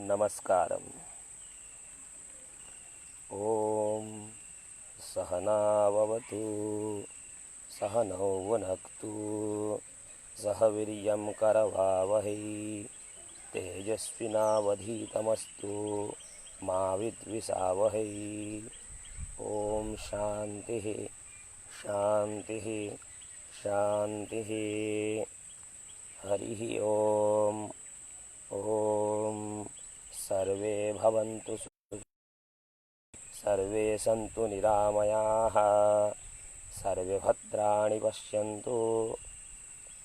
नमस्कारम्। ॐ सहनाववतु सहनौ भुनक्तु सह वीर्यं करवावहै तेजस्विनावधीतमस्तु मा विद्विषावहै। ॐ शान्तिः शान्तिः शान्तिः। हरिः ॐ। ॐ सर्वे भवन्तु सर्वे सन्तु निरामयाः सर्वे भद्राणि पश्यन्तु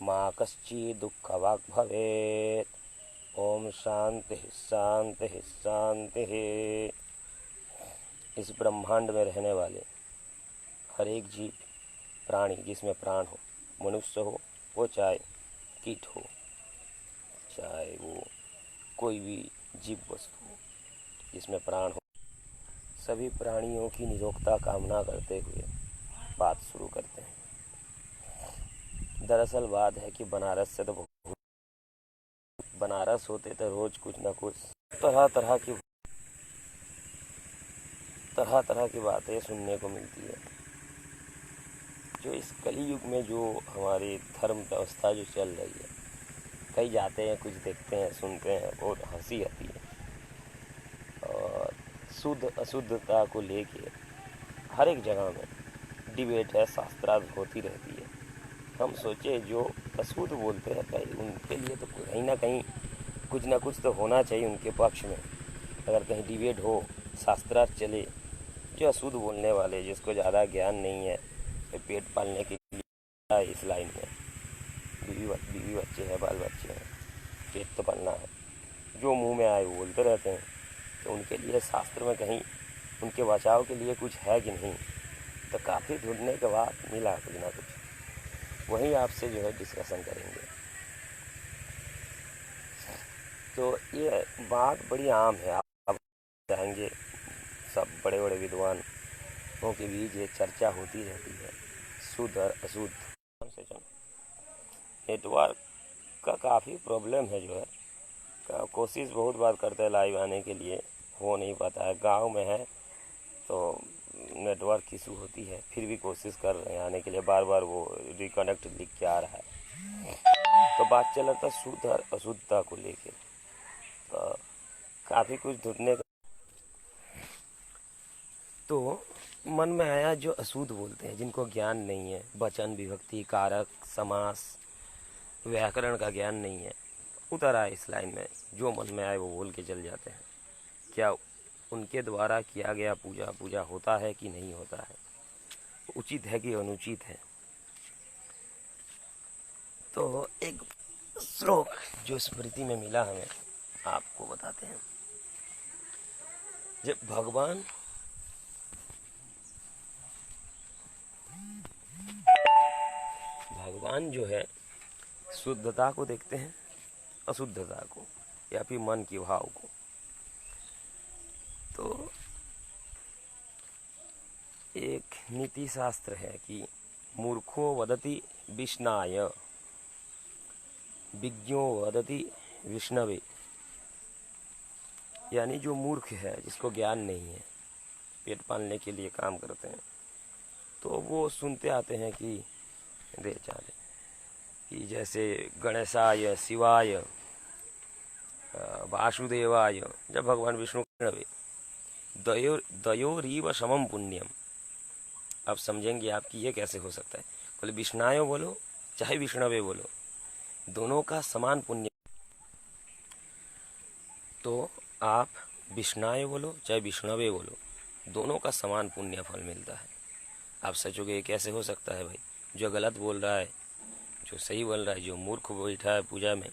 मा कश्चित् दुःखभाग् भवेत्। ओम शांति शांति शांति। इस ब्रह्मांड में रहने वाले हर एक जीव प्राणी जिसमें प्राण हो, मनुष्य हो वो चाहे कीट हो, चाहे वो कोई भी जीव वस्तु हो जिसमें प्राण हो, सभी प्राणियों की निरोगता कामना करते हुए बात शुरू करते हैं। दरअसल बात है कि बनारस से तो बनारस होते तो रोज कुछ न कुछ तरह तरह की बातें सुनने को मिलती है। जो इस कलयुग में जो हमारी धर्म व्यवस्था जो चल रही है, कहीं जाते हैं कुछ देखते हैं सुनते हैं, बहुत हंसी आती है। और शुद्ध अशुद्धता को लेके हर एक जगह में डिबेट है, शास्त्रार्थ होती रहती है। हम सोचे जो अशुद्ध बोलते हैं कहीं उनके लिए तो कहीं ना कहीं कुछ ना कुछ तो होना चाहिए उनके पक्ष में। अगर कहीं डिबेट हो, शास्त्रार्थ चले, जो अशुद्ध बोलने वाले जिसको ज़्यादा ज्ञान नहीं है, पेट पालने के लिए इस लाइन में बीवी बच्चे हैं, बाल बच्चे हैं, पेट तो पालना है, जो मुंह में आए वो बोलते रहते हैं। तो उनके लिए शास्त्र में कहीं उनके बचाव के लिए कुछ है कि नहीं, तो काफ़ी ढूंढने के बाद मिला कुछ ना कुछ। वहीं आपसे जो है डिस्कशन करेंगे। तो ये बात बड़ी आम है, आप चाहेंगे सब बड़े बड़े विद्वानों के बीच ये चर्चा होती रहती है, शुद्ध और अशुद्ध। नेटवर्क का काफ़ी प्रॉब्लम है जो है, कोशिश बहुत बार करते हैं लाइव आने के लिए, हो नहीं पाता है। गांव में है तो नेटवर्क इशू होती है, फिर भी कोशिश कर रहे हैं आने के लिए, बार बार वो रिकनेक्ट लिख के आ रहा है। तो बात चल रहा था शुद्ध और अशुद्धता को लेके, तो काफ़ी कुछ ढूंढने का। तो मन में आया जो अशुद्ध बोलते हैं, जिनको ज्ञान नहीं है, वचन विभक्ति कारक समास व्याकरण का ज्ञान नहीं है, उतर आए इस लाइन में, जो मन में आए वो बोल के चल जाते हैं। क्या उनके द्वारा किया गया पूजा होता है कि नहीं होता है, उचित है कि अनुचित है। तो एक श्लोक जो स्मृति में मिला हमें, आपको बताते हैं। जब भगवान जो है शुद्धता को देखते हैं, अशुद्धता को, या फिर मन के भाव को। तो एक नीति शास्त्र है कि मूर्खो वदति विष्णाय विज्ञो वदति विष्णवे। यानी जो मूर्ख है, जिसको ज्ञान नहीं है, पेट पालने के लिए काम करते हैं, तो वो सुनते आते हैं कि दे चाले कि जैसे गणेशाय शिवाय वासुदेवाय, जब भगवान विष्णु दयोरीव समम पुण्यम। अब समझेंगे आप कि ये कैसे हो सकता है। बोले विष्णायो बोलो चाहे विष्णवे बोलो, दोनों का समान पुण्य। तो आप विष्णाय बोलो चाहे विष्णवे बोलो, दोनों का समान पुण्य फल मिलता है। आप सोचोगे ये कैसे हो सकता है भाई, जो गलत बोल रहा है, जो सही बोल रहा है, जो मूर्ख बैठा है पूजा में,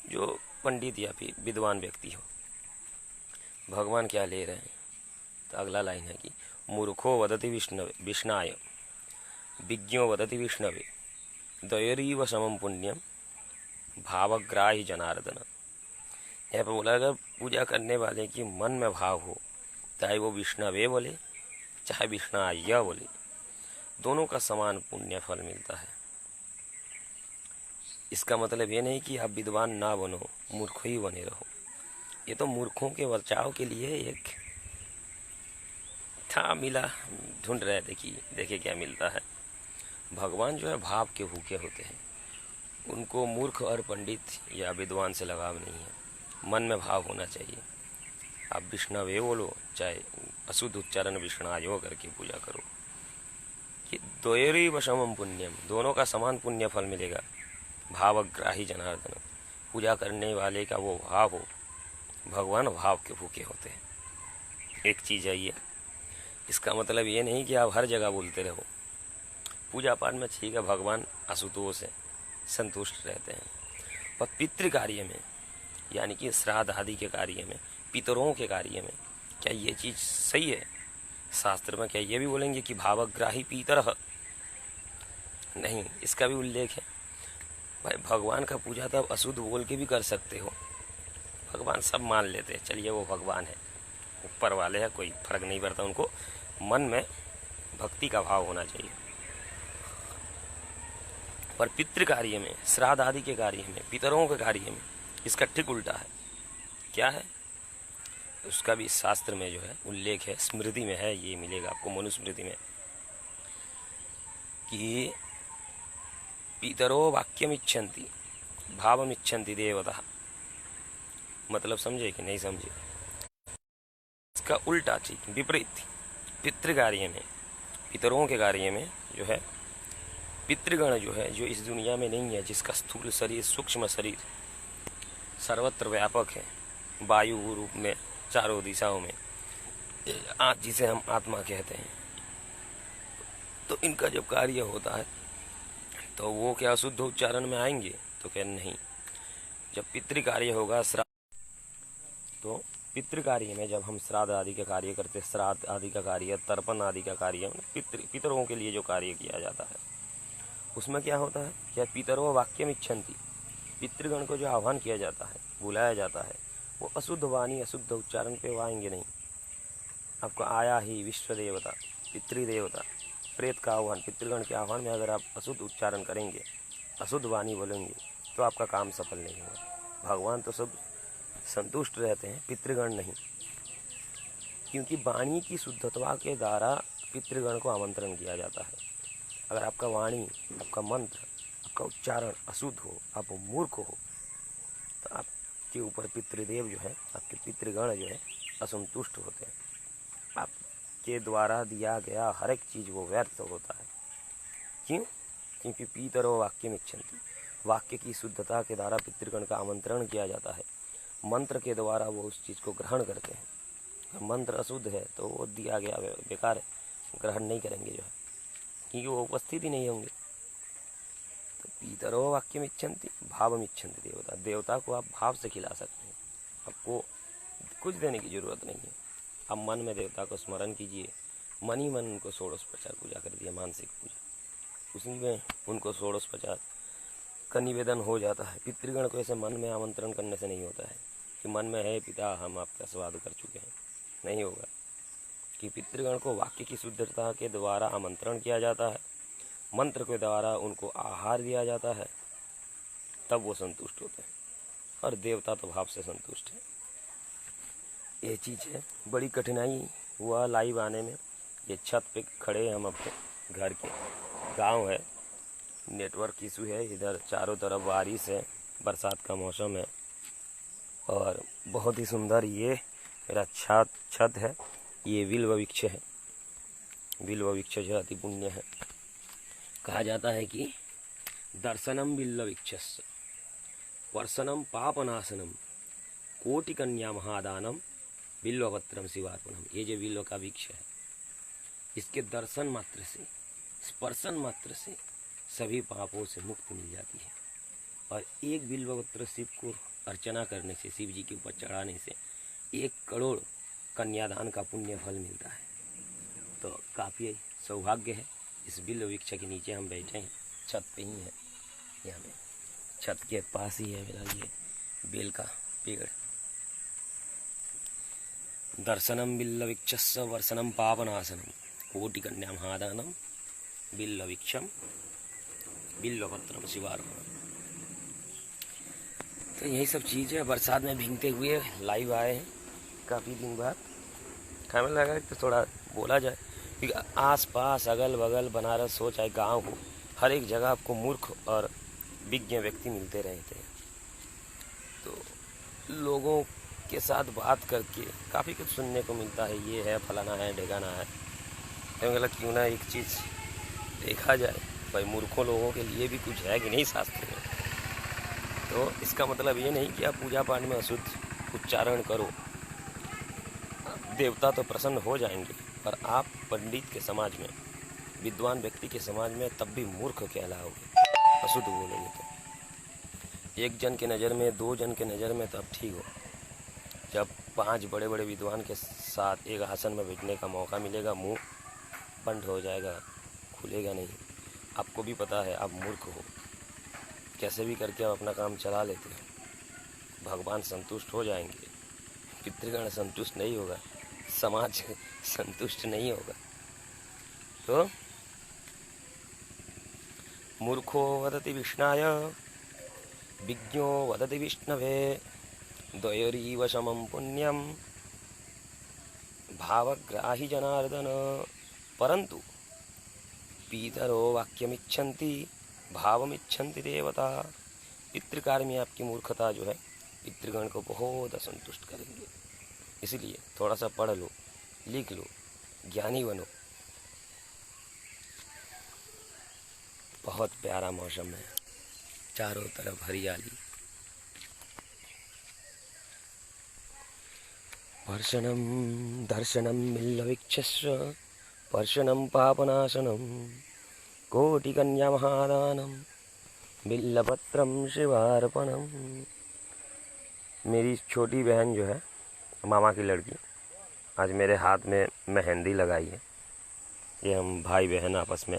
जो पंडित या फिर विद्वान व्यक्ति हो, भगवान क्या ले रहे हैं। तो अगला लाइन है कि मूर्खो वदति विष्णाय विज्ञो वदति विष्णवे दयोरीव समम पुण्यम भावग्राही जनार्दन। यहाँ पर बोला अगर पूजा करने वाले की मन में भाव हो, चाहे वो विष्णवे बोले चाहे विष्णाय बोले, दोनों का समान पुण्य फल मिलता है। इसका मतलब ये नहीं कि आप विद्वान ना बनो, मूर्ख ही बने रहो। ये तो मूर्खों के बचाव के लिए एक था, मिला, ढूंढ रहे, देखिए देखिए क्या मिलता है। भगवान जो है भाव के भूखे होते हैं, उनको मूर्ख और पंडित या विद्वान से लगाव नहीं है। मन में भाव होना चाहिए। आप विष्णवे बोलो, चाहे अशुद्ध उच्चारण विष्णायो करके पूजा करो, कि द्वयोरैव समम पुण्यम, दोनों का समान पुण्य फल मिलेगा। भावग्राही जनार्दन, पूजा करने वाले का वो भाव हो, भगवान भाव के भूखे होते हैं। एक चीज़ है ये। इसका मतलब ये नहीं कि आप हर जगह बोलते रहो। पूजा पाठ में ठीक है, भगवान आशुतोष है, संतुष्ट रहते हैं। पर पितृ कार्य में, यानी कि श्राद्ध आदि के कार्य में, पितरों के कार्य में, क्या ये चीज़ सही है? शास्त्र में क्या ये भी बोलेंगे कि भावग्राही पितर? नहीं, इसका भी उल्लेख है। भाई भगवान का पूजा तो आप अशुद्ध बोल के भी कर सकते हो, भगवान सब मान लेते हैं, चलिए वो भगवान है, ऊपर वाले हैं, कोई फर्क नहीं पड़ता उनको। मन में भक्ति का भाव होना चाहिए। पर पितृ कार्य में, श्राद्ध आदि के कार्य में, पितरों के कार्य में इसका ठीक उल्टा है। क्या है? उसका भी शास्त्र में जो है उल्लेख है, स्मृति में है, ये मिलेगा आपको मनुस्मृति में, कि पितरो वाक्यमिच्छन्ति भावमिच्छन्ति देवता। मतलब समझे कि नहीं समझे? इसका उल्टा चीज, विपरीत। पितृ कार्य में, पितरों के कार्य में जो है, पितृगण जो है, जो इस दुनिया में नहीं है, जिसका स्थूल शरीर, सूक्ष्म शरीर सर्वत्र व्यापक है, वायु रूप में चारों दिशाओं में, जिसे हम आत्मा कहते हैं, तो इनका जब कार्य होता है तो वो क्या शुद्ध उच्चारण में आएंगे? तो क्या नहीं। जब पितृ कार्य होगा, श्राद्ध, तो पितृ कार्य में जब हम श्राद्ध आदि का कार्य करते, श्राद्ध आदि का कार्य, तर्पण आदि का कार्य, पितरों के लिए जो कार्य किया जाता है, उसमें क्या होता है? क्या पितरो वाक्यम इच्छन्ति, पितृगण को जो आह्वान किया जाता है, बुलाया जाता है, वो अशुद्ध वाणी, अशुद्ध उच्चारण पे वो आएंगे नहीं। आपको आया ही विश्व देवता, पितृदेवता, प्रेत का आह्वान, पितृगण के आह्वान में अगर आप अशुद्ध उच्चारण करेंगे, अशुद्ध वाणी बोलेंगे, तो आपका काम सफल नहीं होगा। भगवान तो सब संतुष्ट रहते हैं, पितृगण नहीं, क्योंकि वाणी की शुद्धता के द्वारा पितृगण को आमंत्रण किया जाता है। अगर आपका वाणी, आपका मंत्र, आपका उच्चारण अशुद्ध हो, आप मूर्ख हो, तो आपके ऊपर पितृदेव जो है, आपके पितृगण जो है, असंतुष्ट होते हैं। आपके द्वारा दिया गया हर एक चीज़ वो व्यर्थ होता है। क्यों? क्योंकि पितरो वाक्यम इच्छन्ति, वाक्य की शुद्धता के द्वारा पितृगण का आमंत्रण किया जाता है। मंत्र के द्वारा वो उस चीज़ को ग्रहण करते हैं। अगर मंत्र अशुद्ध है तो वो दिया गया बेकार है, ग्रहण नहीं करेंगे जो है, क्योंकि वो उपस्थित ही नहीं होंगे। तो पितरो वाक्यम इच्छन्ति भावम इच्छन्ति देवता, देवता को आप भाव से खिला सकते हैं, आपको कुछ देने की जरूरत नहीं है। आप मन में देवता को स्मरण कीजिए, मन ही मन उनको षोडशोपचार पूजा कर दिया, मानसिक पूजा, उसी में उनको षोडशोपचार का निवेदन हो जाता है। पितृगण को ऐसे मन में आमंत्रण करने से नहीं होता है कि मन में है पिता हम आपका स्वाद कर चुके हैं, नहीं होगा। कि पितृगण को वाक्य की शुद्धता के द्वारा आमंत्रण किया जाता है, मंत्र के द्वारा उनको आहार दिया जाता है, तब वो संतुष्ट होते हैं। और देवता तो भाव से संतुष्ट है। ये चीज़ है, बड़ी कठिनाई हुआ लाइव आने में। ये छत पे खड़े हैं हम अपने घर के, गांव है, नेटवर्क इशू है, इधर चारों तरफ बारिश है, बरसात का मौसम है, और बहुत ही सुंदर ये मेरा छत है। ये बिल्व वृक्ष है, बिल्व वृक्ष जो अति पुण्य है। कहा जाता है कि दर्शनम बिल्व वृक्षस्य वर्षनम पापनाशनम कोटि कन्या महादानम बिल्वपत्रम शिवार्पणम। ये जो बिल्व का वृक्ष है, इसके दर्शन मात्र से, स्पर्शन मात्र से सभी पापों से मुक्ति मिल जाती है। और एक बिल्वपत्र शिव को अर्चना करने से, शिव जी के ऊपर चढ़ाने से 1 करोड़ कन्यादान का पुण्य फल मिलता है। तो काफ़ी सौभाग्य है। इस बिल्व वृक्ष के नीचे हम बैठे हैं, छत पे ही है, यहाँ में छत के पास ही है मेरा ये बेल का पेड़। दर्शनम बिल्व वृक्षस्य वर्षनम पापनाशनम कोटि कन्या महादानम बिल्व वृक्षम बिल्वपत्रम शिवार्पणम। तो यही सब चीज़ है। बरसात में भीगते हुए लाइव आए हैं काफ़ी दिन बाद। हमें लगा कि थोड़ा बोला जाए, क्योंकि आस पास अगल बगल बनारस हो चाहे गांव हो, हर एक जगह आपको मूर्ख और विज्ञ व्यक्ति मिलते रहते हैं। तो लोगों के साथ बात करके काफ़ी कुछ सुनने को मिलता है, ये है फलाना है ढेगाना है। हमें लगा क्यों ना एक चीज़ देखा जाए, भाई मूर्खों लोगों के लिए भी कुछ है कि नहीं शास्त्र में। तो इसका मतलब ये नहीं कि आप पूजा पाठ में अशुद्ध उच्चारण करो, देवता तो प्रसन्न हो जाएंगे, पर आप पंडित के समाज में, विद्वान व्यक्ति के समाज में तब भी मूर्ख कहलाओगे अशुद्ध बोलोगे तो। एक जन के नज़र में, दो जन के नज़र में तब ठीक हो, जब 5 बड़े बड़े विद्वान के साथ एक आसन में बैठने का मौका मिलेगा, मुंह बंद हो जाएगा, खुलेगा नहीं। आपको भी पता है आप मूर्ख हो, कैसे भी करके आप अपना काम चला लेते हो। भगवान संतुष्ट हो जाएंगे, पितृगण संतुष्ट नहीं होगा, समाज संतुष्ट नहीं होगा। तो मूर्खो वदति विष्णाय, विज्ञो वदति विष्णवे, द्वयोरीव समं पुण्यम भावग्राही जनार्दन। परंतु पितरो वाक्यमिच्छन्ति भावमिच्छन्ति देवता। पितृकार्य में आपकी मूर्खता जो है पितृगण को बहुत असंतुष्ट करेंगे। इसलिए थोड़ा सा पढ़ लो, लिख लो, ज्ञानी बनो। बहुत प्यारा मौसम है, चारों तरफ हरियाली। वर्षणं दर्शनं मिल्लवीक्षस्य पर्शनं पापनाशनं कोटिकन्यामहादानं बिल्लपत्रं शिवार्पणम। मेरी छोटी बहन जो है, मामा की लड़की, आज मेरे हाथ में मेहंदी लगाई है। ये हम भाई बहन आपस में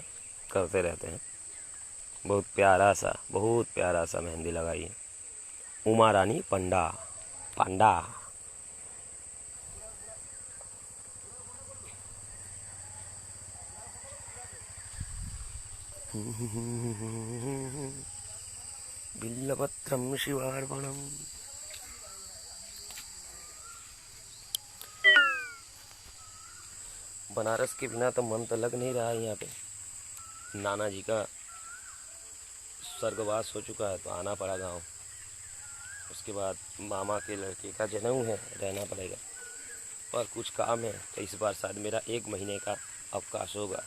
करते रहते हैं। बहुत प्यारा सा मेहंदी लगाई है। उमा रानी पांडा। बिल्लपत्रम शिवार्पणम। बनारस के बिना तो मन तो लग नहीं रहा है यहाँ पे। नाना जी का स्वर्गवास हो चुका है तो आना पड़ा गाँव। उसके बाद मामा के लड़के का जन्म है, रहना पड़ेगा। और कुछ काम है तो इस बार शायद मेरा 1 महीने का अवकाश होगा।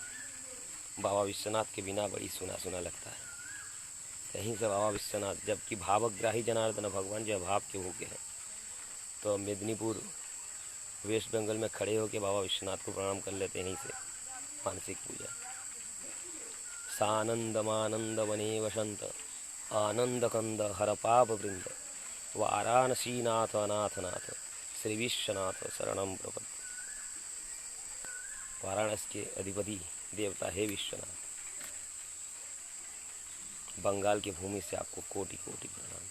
बाबा विश्वनाथ के बिना बड़ी सुना लगता है। कहीं से बाबा विश्वनाथ, जबकि भावग्राही जनार्दन भगवान जो भाव के भूखे हैं, तो मेदिनीपुर वेस्ट बंगाल में खड़े होकर बाबा विश्वनाथ को प्रणाम कर लेते हैं। यहीं से मानसिक पूजा। सानंदमानंद वने वसंत आनंद कंद हर पाप वृंद वाराणसी नाथ अनाथ नाथ श्री विश्वनाथ शरणम प्रपद्ये। वाराणसी के अधिपति देवता है विश्वनाथ। बंगाल की भूमि से आपको कोटि कोटि प्रणाम।